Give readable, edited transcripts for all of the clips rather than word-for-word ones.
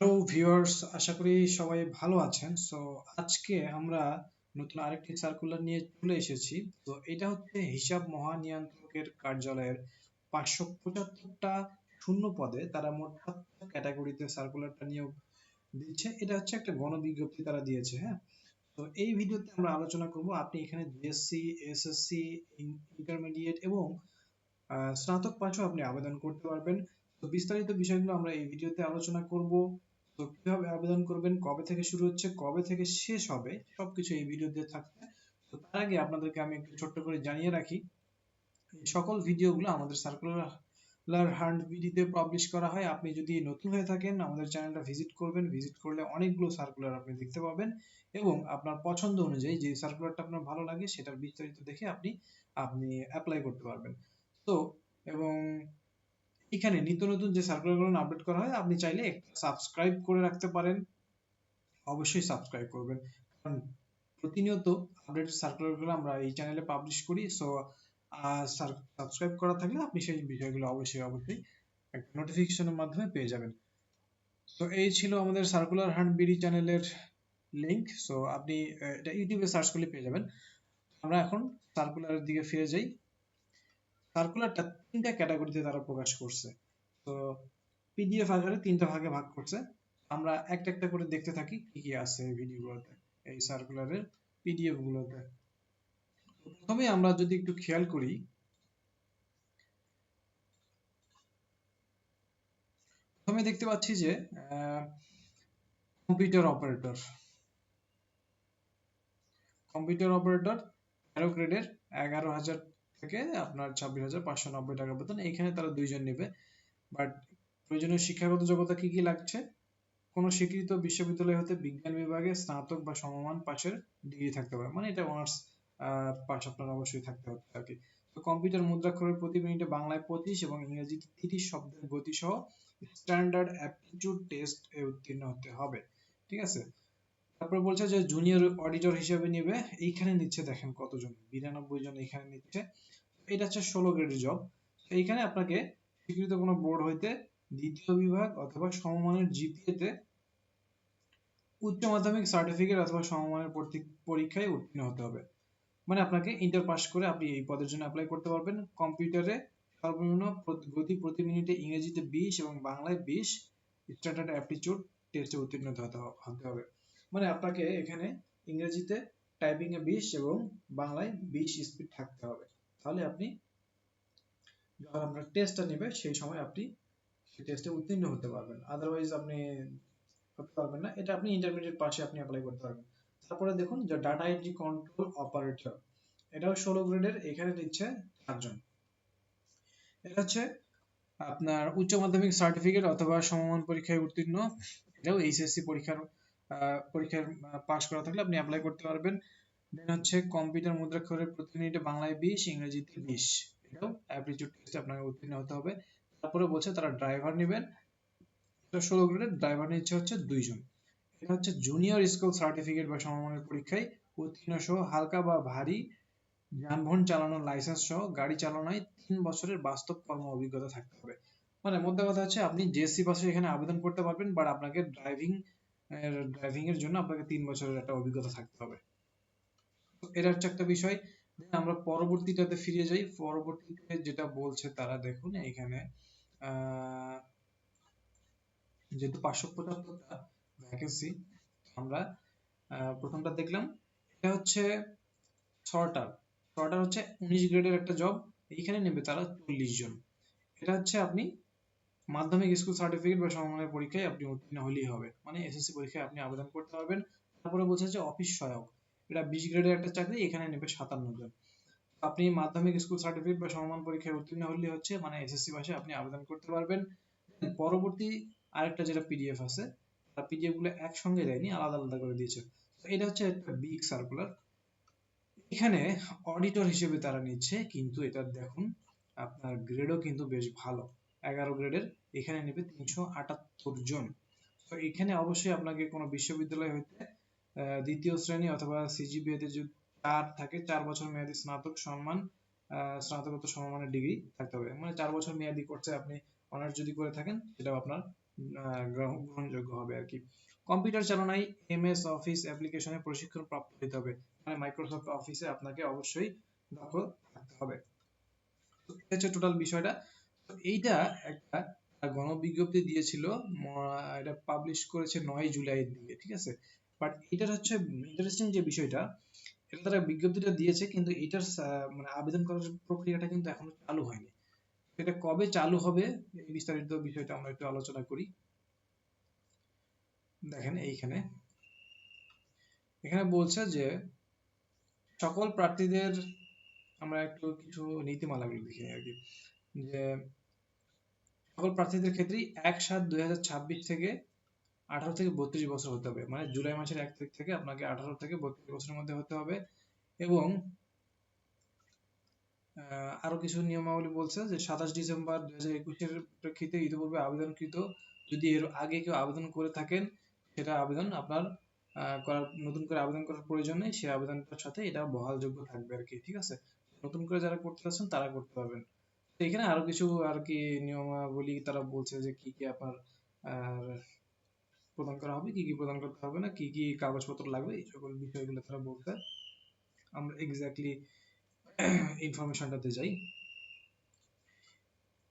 Hello viewers, আশা করি সবাই ভালো আছেন। সো আজকে আমরা নতুন আরেকটি সার্কুলার নিয়ে চলে এসেছি। তো এটা হচ্ছে হিসাব মহানিয়ন্ত্রকের কার্যালয়ের 575টা শূন্য পদে তারা মোট 7টা ক্যাটাগরিতে সার্কুলারটা নিয়োগ দিচ্ছে। এটা হচ্ছে একটা গণবিজ্ঞপ্তি তারা দিয়েছে, হ্যাঁ। তো এই ভিডিওতে আমরা আলোচনা করব আপনি এখানে জিএসসি, এসএসসি, ইন্টারমিডিয়েট এবং স্নাতক পাশেও আপনি আবেদন করতে পারবেন। তো বিস্তারিত বিষয়গুলো আমরা এই ভিডিওতে আলোচনা করব। তো কিভাবে আবেদন করবেন, কবে থেকে শুরু হচ্ছে, কবে থেকে শেষ হবে, সবকিছু এই ভিডিওতে থাকবে। তো তার আগে আপনাদেরকে আমি একটু ছোট্ট করে জানিয়ে রাখি, এই সকল ভিডিওগুলো আমাদের সার্কুলার হান্ট বিডিতে পাবলিশ করা হয়। আপনি যদি নতুন হয়ে থাকেন আমাদের চ্যানেলটা ভিজিট করবেন, ভিজিট করলে অনেকগুলো সার্কুলার আপনি দেখতে পাবেন এবং আপনার পছন্দ অনুযায়ী যে সার্কুলারটা আপনার ভালো লাগে সেটার বিস্তারিত দেখে আপনি আপনি অ্যাপ্লাই করতে পারবেন। তো এবং এখানে নিত্য নতুন যে সার্কুলারগুলো আপডেট করা হয় আপনি চাইলে সাবস্ক্রাইব করে রাখতে পারেন। অবশ্যই সাবস্ক্রাইব করবেন, কারণ প্রতিনিয়ত আপডেট সার্কুলারগুলো আমরা এই চ্যানেলে পাবলিশ করি। সো সাবস্ক্রাইব করা থাকলে আপনি সেই বিষয়গুলো অবশ্যই একটা নোটিফিকেশনের মাধ্যমে পেয়ে যাবেন। তো এই ছিল আমাদের সার্কুলার হান্ট বিডি চ্যানেলের লিংক। সো আপনি এটা ইউটিউবে সার্চ করলে পেয়ে যাবেন। আমরা এখন সার্কুলারের দিকে ফিরে যাই। সার্কুলারটা তিনটা ক্যাটাগরিতে তারা প্রকাশ করছে। তো পিডিএফ আকারে তিনটা ভাগে ভাগ করছে। আমরা একটা একটা করে দেখতে থাকি কি কি আছে এই ভিডিওগুলোতে, এই সার্কুলারের পিডিএফ গুলোতে। তো প্রথমে আমরা যদি একটু খেয়াল করি, প্রথমে দেখতে পাচ্ছি যে কম্পিউটার অপারেটর, কম্পিউটার অপারেটর 13 গ্রেডের 11,000 থেকে আপনার 26,590 টাকা বেতন। এখানে তারা দুইজন নেবে। বাট প্রয়োজনীয় শিক্ষাগত যোগ্যতা কি কি লাগছে? কোনো স্বীকৃত বিশ্ববিদ্যালয় হতে বিজ্ঞান বিভাগে স্নাতক বা সমমান পাশের ডিগ্রি থাকতে হবে, মানে এটা অনার্স পাস আপনার অবশ্যই থাকতে হবে আর কি। তো কম্পিউটার মুদ্রাক্ষরের প্রতি মিনিটে বাংলায় 25 এবং ইংরেজিতে 30 শব্দের গতি সহ স্ট্যান্ডার্ড অ্যাপটিটিউড টেস্ট এ উত্তীর্ণ হতে হবে। ঠিক আছে। তারপর বলছে যে জুনিয়র অডিটর হিসেবে নেবে। এইখানে নিচ্ছে দেখেন কতজন, 92 জন এখানে নিচ্ছে। এটা হচ্ছে 16 গ্রেডের জব। এইখানে আপনাকে স্বীকৃত কোনো বোর্ড হইতে দ্বিতীয় বিভাগ অথবা সমমানের জিপিএ তে উচ্চ মাধ্যমিক সার্টিফিকেট অথবা সমমানের পরীক্ষায় উত্তীর্ণ হতে হবে। মানে আপনাকে ইন্টার পাস করে আপনি এই পদের জন্য অ্যাপ্লাই করতে পারবেন। কম্পিউটারে সর্বনিম্ন গতি প্রতি মিনিটে ইংরেজিতে 20 এবং বাংলায় 20 স্ট্যান্ডার্ড অ্যাপটিটিউড টেস্টে উত্তীর্ণ হতে হবে। মানে আপনাকে এখানে ইংরেজিতে টাইপিং এ 20 এবং বাংলায় 20 স্পিড থাকতে হবে। তাহলে আপনি যখন আপনার টেস্টটা নেবে সেই সময় আপনি সেই টেস্টে উত্তীর্ণ হতে পারবেন। আদারওয়াইজ আপনি করতে পারবেন না। এটা আপনি ইন্টারমিডিয়েট পাশে আপনি অ্যাপ্লাই করতে পারবেন। তারপরে দেখুন যে ডাটা এন্ট্রি কন্ট্রোল অপারেটর, এটাও 16 গ্রেডের, এখানে দিচ্ছে 4 জন। এটা হচ্ছে আপনার উচ্চ মাধ্যমিক সার্টিফিকেট অথবা সমমান পরীক্ষায় উত্তীর্ণ, এটাও এইচএসসি পরীক্ষার পাস করা থাকলে আপনি অ্যাপ্লাই করতে পারবেন। দেন হচ্ছে কম্পিউটার মুদ্রাক্ষরের প্রতি মিনিটে বাংলায় 20, ইংরেজিতে 20, এটাও অ্যাপটিটিউড টেস্টে আপনাকে উত্তীর্ণ হতে হবে। তারপরে বলছে তারা ড্রাইভার নেবেন। এটা 16 গ্রেডের, ড্রাইভার নিচ্ছে হচ্ছে 2 জন। এটা হচ্ছে জুনিয়র স্কুল সার্টিফিকেট বা সমমানের পরীক্ষায় উত্তীর্ণ সহ হালকা বা ভারী যানবাহন চালানোর লাইসেন্স সহ গাড়ি চালানোয় 3 বছরের বাস্তব কর্ম অভিজ্ঞতা থাকতে হবে। মানে মোদ্দা কথা হচ্ছে আপনি জেএসসি পাশে এখানে আবেদন করতে পারবেন, বাট আপনাকে ড্রাইভিং এর জন্য আপনাকে 3 বছরের একটা অভিজ্ঞতা থাকতে হবে। তো এটা হচ্ছে একটা বিষয়। আমরা পরবর্তীটাতে ফিরে যাই। পরবর্তীতে যেটা বলছে তারা দেখুন এখানে আহ যেহেতু 575টা ভ্যাকেন্সি, আমরা প্রথমটা দেখলাম। এটা হচ্ছে সর্টার। সর্টার হচ্ছে 19 গ্রেডের একটা জব। এইখানে নেবে তারা 40 জন। এটা হচ্ছে আপনি মাধ্যমিক স্কুল সার্টিফিকেট বা সমমানের পরীক্ষায় আপনি উত্তীর্ণ হলেই হবে, মানে এসএসসি পরীক্ষায় আপনি আবেদন করতে পারবেন। তারপরে বলছে যে অফিস সহায়ক, এটা 20 গ্রেডের একটা চাকরি, এখানে নেবে 57 জন। আপনি মাধ্যমিক স্কুল সার্টিফিকেট বা সমমান পরীক্ষায় উত্তীর্ণ হলেই হচ্ছে, মানে এসএসসি পাশে আপনি আবেদন করতে পারবেন। পরবর্তী আরেকটা যেটা পিডিএফ আছে, তার পিডিএফ গুলো একসঙ্গে দেয়নি, আলাদা আলাদা করে দিয়েছে। তো এটা হচ্ছে একটা বিগ সার্কুলার। এখানে অডিটর হিসেবে তারা নিচ্ছে, কিন্তু এটা দেখুন আপনার গ্রেডও কিন্তু বেশ ভালো, 11 গ্রেডের। এখানে নেবে 378 জন। তো এখানে অবশ্যই আপনাকে কোনো বিশ্ববিদ্যালয় হইতে দ্বিতীয় শ্রেণী অথবা সিজিপিএ তে যদি 4 থাকে, 4 বছর মেয়াদী স্নাতকোত্তর সমমানের ডিগ্রি থাকতে হবে। মানে 4 বছর মেয়াদী করছে আপনি অনার্স যদি করে থাকেন সেটাও আপনার গ্রহণযোগ্য হবে আর কি। কম্পিউটার চালনায় এমএস অফিস অ্যাপ্লিকেশনে প্রশিক্ষণ প্রাপ্ত হতে হবে, মানে মাইক্রোসফট অফিসে আপনাকে অবশ্যই দক্ষ থাকতে হবে। তো এটা হচ্ছে টোটাল বিষয়টা। তো এইটা একটা গণবিজ্ঞপ্তি দিয়েছিল, এটা পাবলিশ করেছে 9 জুলাইয়ের দিকে, ঠিক আছে। বাট এটার হচ্ছে ইন্টারেস্টিং যে বিষয়টা, এটা তারা বিজ্ঞপ্তিটা দিয়েছে কিন্তু এটার মানে আবেদন করার প্রক্রিয়াটা কিন্তু এখনো চালু হয়নি। এটা কবে চালু হবে এই বিস্তারিত বিষয়টা আমরা একটু আলোচনা করি। দেখেন এইখানে এখানে বলছে যে সকল প্রার্থীদের, আমরা একটু কিছু নীতিমালাগুলো দেখি আর কি, যে সকল প্রার্থীদের ক্ষেত্রেই 1/7/2026 থেকে 18 থেকে 32 বছর হতে হবে, মানে জুলাই মাসের 1 তারিখ থেকে আপনাকে 18 থেকে 32 বছরের মধ্যে হতে হবে। এবং আরো কিছু নিয়মাবলী বলছে যে 27 ডিসেম্বর 2021-এর প্রেক্ষিতে ইতিপূর্বে আবেদনকৃত যদি এর আগে কেউ আবেদন করে থাকেন, সেটা আবেদন আপনার নতুন করে আবেদন করার প্রয়োজন নেই, সেই আবেদনটার সাথে এটা বহালযোগ্য থাকবে আর কি, ঠিক আছে। নতুন করে যারা করতে চাচ্ছেন তারা করতে পারবেন। তো এখানে আরো কিছু আর কি নিয়মাবলী তারা বলছে যে কি কি আপনার প্রদান করা হবে, কি কি প্রদান করতে হবে না, কি কি কাগজপত্র লাগবে, এই সকল বিষয়গুলো তারা বলতে। আমরা এক্স্যাক্টলি ইনফরমেশনটাতে যাই।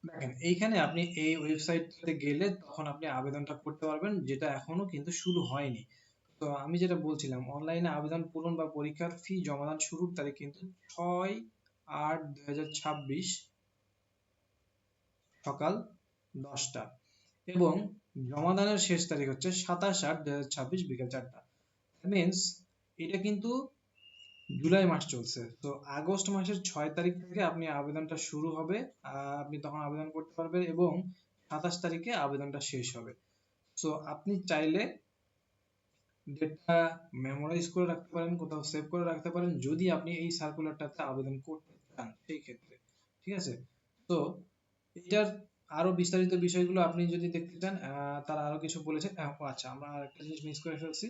দেখেন এইখানে আপনি এই ওয়েবসাইটটাতে গেলে তখন আপনি আবেদনটা করতে পারবেন, যেটা এখনো কিন্তু শুরু হয়নি। তো আমি যেটা বলছিলাম, অনলাইনে আবেদন পূরণ বা পরীক্ষার ফি জমাদান শুরুর তারিখ কিন্তু 6/8/2026 সকাল 10টা, এবং জমাদানের শেষ তারিখ হচ্ছে 27/8/2026 বিকেল 4টা। মিনস এটা কিন্তু জুলাই মাস চলছে, তো আগস্ট মাসের 6 তারিখ থেকে আপনি আবেদনটা শুরু হবে, আপনি তখন আবেদন করতে পারবেন এবং 27 তারিখে আবেদনটা শেষ হবে। সো আপনি চাইলে ডেটটা মেমোরাইজ করে রাখতে পারেন, কোথাও সেভ করে রাখতে পারেন যদি আপনি এই সার্কুলারটাতে আবেদন করতে চান সেই ক্ষেত্রে, ঠিক আছে। তো এটার আরো বিস্তারিত বিষয়গুলো আপনি যদি দেখতে চান, তারা আরো কিছু বলেছে। আচ্ছা, আমরা একটা জিনিস মিস করে ফেলছি,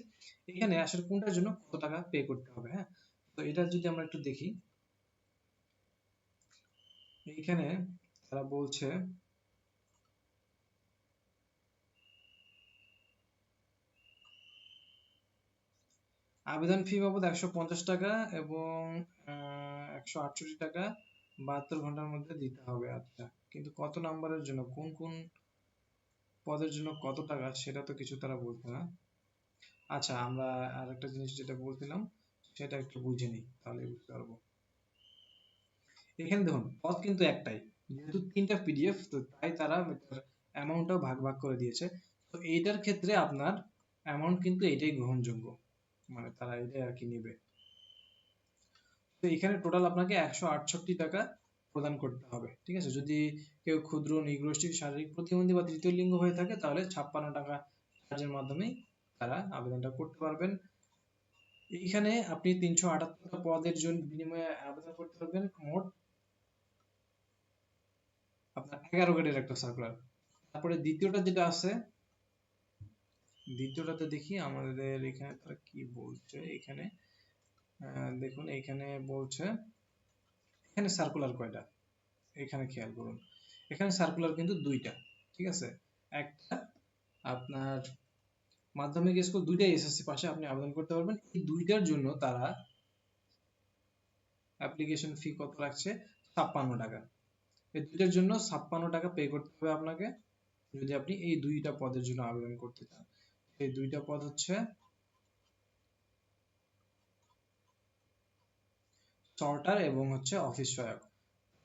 এখানে আসলে কোনটার জন্য কত টাকা পে করতে হবে। হ্যাঁ, তো এটা যদি আমরা একটু দেখি, এইখানে তারা বলছে আবেদন ফি বাবদ 150 টাকা এবং 168 টাকা 72 ঘন্টার মধ্যে দিতে হবে। আচ্ছা, কিন্তু কত নাম্বারের জন্য, কোন কোন পদের জন্য কত টাকা, সেটা তো কিছু তারা বলছে না। আচ্ছা, আমরা আর একটা জিনিস যেটা বলছিলাম সেটা একটু বুঝে নিই, তাহলে বুঝতে পারবো। এখানে দেখুন পদ কিন্তু একটাই, যেহেতু 3টা পিডিএফ, তো তাই তারা অ্যামাউন্টটাও ভাগ ভাগ করে দিয়েছে। তো এইটার ক্ষেত্রে আপনার অ্যামাউন্ট কিন্তু এটাই গ্রহণযোগ্য, মানে তারা এটাই আর কি নিবে। তো এখানে টোটাল আপনাকে 168 টাকা প্রদান করতে হবে, ঠিক আছে। যদি কেউ ক্ষুদ্র নৃগোষ্ঠী শারীরিক প্রতিবন্ধী বা তৃতীয় লিঙ্গ হয়ে থাকে তাহলে 56 টাকা চার্জের মাধ্যমেই তারা আবেদনটা করতে পারবেন। এইখানে আপনি 378টা পদের জন্য বিনিময়ে আবেদন করতে পারবেন। মোট আপনার 11 গ্রেডের একটা সার্কুলার। তারপরে দ্বিতীয়টা যেটা আছে, দ্বিতীয়টাতে দেখি আমাদের এখানে তারা কি বলছে। এখানে দেখুন, এখানে বলছে এখানে সার্কুলার কয়টা, এখানে খেয়াল করুন, এখানে সার্কুলার কিন্তু 2টা, ঠিক আছে। একটা আপনার মাধ্যমিক স্কুল, দুইটাই এসএসসি পাশে আপনি আবেদন করতে পারবেন। এই দুইটার জন্য তারা অ্যাপ্লিকেশন ফি কত রাখছে, 56 টাকা। এই দুইটার জন্য 56 টাকা পে করতে হবে আপনাকে, যদি আপনি এই দুইটা পদের জন্য আবেদন করতে চান। এই দুইটা পদ হচ্ছে সর্টার এবং হচ্ছে অফিস সহায়ক।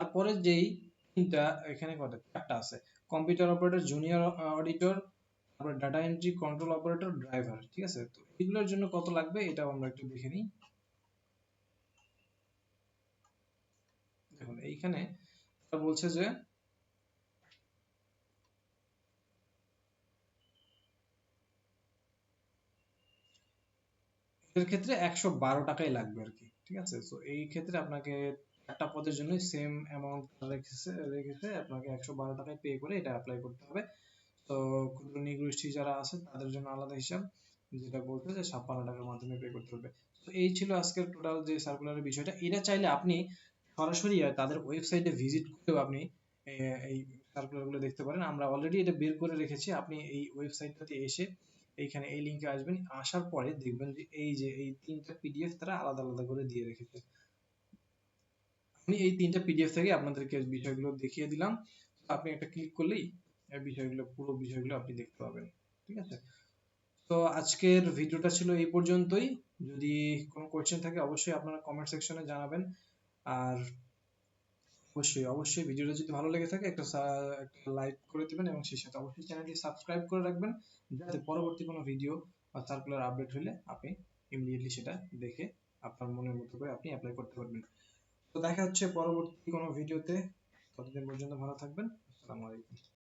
তারপরে যেই তিনটা, এখানে কত, 4টা আছে, কম্পিউটার অপারেটর, জুনিয়র অডিটর, তারপরে data entry, control operator, driver, ঠিক আছে। তো এগুলোর জন্য কত লাগবে এটাও আমরা একটু দেখে নিই। দেখুন এইখানে তারা বলছে যে এর ক্ষেত্রে 112 টাকাই লাগবে আর কি, ঠিক আছে। তো এই ক্ষেত্রে আপনাকে একটা পদের জন্য সেম অ্যামাউন্ট রেখেছে আপনাকে 112 টাকায় পে করে এটা অ্যাপ্লাই করতে হবে। তো ক্ষুদ্র নৃগোষ্ঠী যারা আছে তাদের জন্য আলাদা হিসাব, যেটা বলতে যে 56 টাকার মাধ্যমে পে করতে হবে। তো এই ছিল আজকের টোটাল যে সার্কুলারের বিষয়টা। এটা চাইলে আপনি সরাসরি তাদের ওয়েবসাইটে ভিজিট করেও আপনি এই সার্কুলার গুলো দেখতে পারেন। আমরা অলরেডি এটা বের করে রেখেছি। আপনি এই ওয়েবসাইটটাতে এসে এইখানে এই লিংকে আসবেন, আসার পরে দেখবেন যে এই তিনটা পিডিএফ তারা আলাদা আলাদা করে দিয়ে রেখেছে। আমি এই তিনটা পিডিএফ থেকে আপনাদেরকে বিষয়গুলো দেখিয়ে দিলাম। আপনি একটা ক্লিক করলেই এই বিষয়গুলো, পুরো বিষয়গুলো আপনি দেখতে পাবেন। ঠিক আছে, তো আজকের ভিডিওটা ছিল এই পর্যন্তই। যদি কোনো কোয়েশ্চেন থাকে অবশ্যই আপনারা কমেন্ট সেকশনে জানাবেন। আর অবশ্যই ভিডিওটা যদি ভালো লেগে থাকে একটা লাইক করে দিবেন, এবং সেই সাথে অবশ্যই চ্যানেলটি সাবস্ক্রাইব করে রাখবেন, যাতে পরবর্তী কোনো ভিডিও বা সার্কুলার আপডেট হলে আপনি ইমিডিয়েটলি সেটা দেখে আপনার মনের মতো করে আপনি অ্যাপ্লাই করতে পারবেন। তো দেখা হচ্ছে পরবর্তী কোনো ভিডিওতে। ততদিন পর্যন্ত ভালো থাকবেন। আসসালামু আলাইকুম।